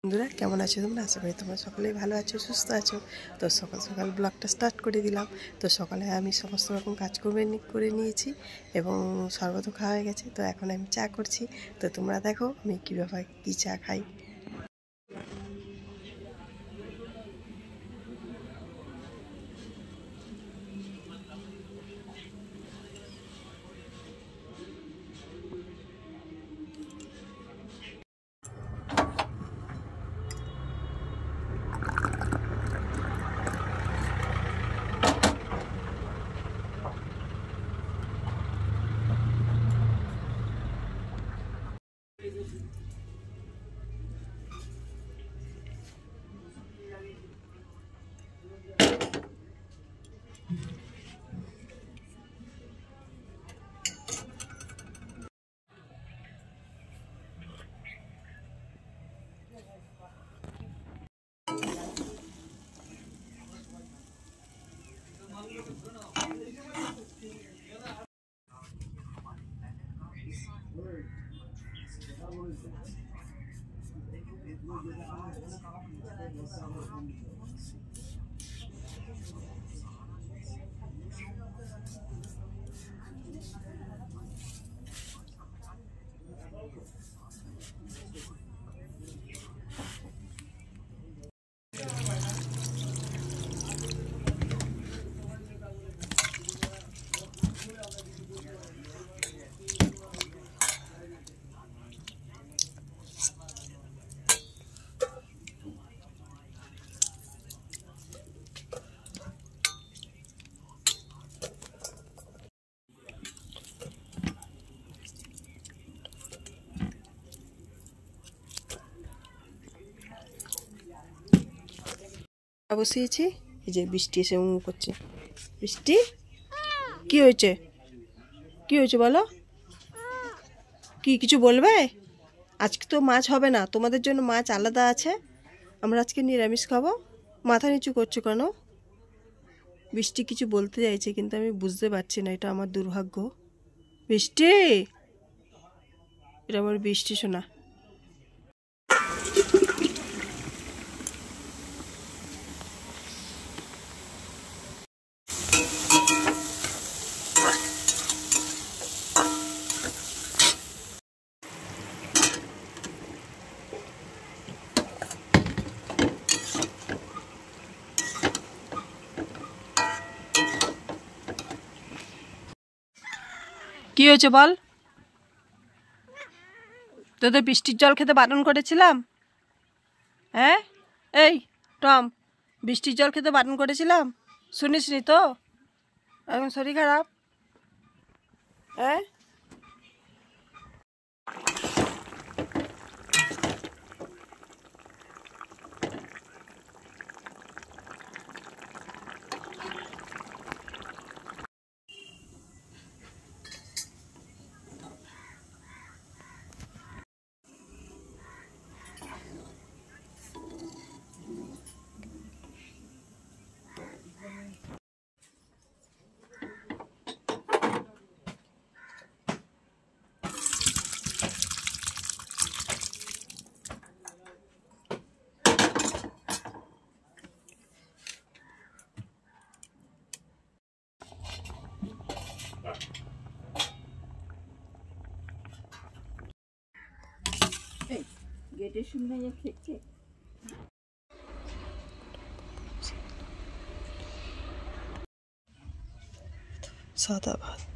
বন্ধুরা কেমন আছো তোমরা? আশা করি তোমরা সকলেই ভালো আছো, সুস্থ আছো। তো সকাল সকাল ব্লগটা স্টার্ট করে দিলাম। তো সকালে আমি সমস্ত রকম কাজকর্ম করে নিয়েছি এবং শরবতও খাওয়া হয়ে গেছে। তো এখন আমি চা করছি। তো তোমরা দেখো আমি কীভাবে কী চা খাই। বসিয়েছি, এই যে বৃষ্টি এসে করছে। বৃষ্টি কি হয়েছে? কি হয়েছে বলো? কি কিছু বলবে? আজকে তো মাছ হবে না, তোমাদের জন্য মাছ আলাদা আছে। আমরা আজকে নিরামিষ খাবো। মাথা নিচু করছো কেন? বৃষ্টি কিছু বলতে চাইছে কিন্তু আমি বুঝতে পারছি না, এটা আমার দুর্ভাগ্য। বৃষ্টি, এটা আমার বৃষ্টি শোনা। কি হয়েছে বল? তোদের বৃষ্টির জল খেতে বারণ করেছিলাম? হ্যাঁ এই টম, বৃষ্টির জল খেতে বারণ করেছিলাম, শুনিসনি তো? এখন শরীর খারাপ। হ্যাঁ গেটের শুনে খেয়েছে সাদা ভাত।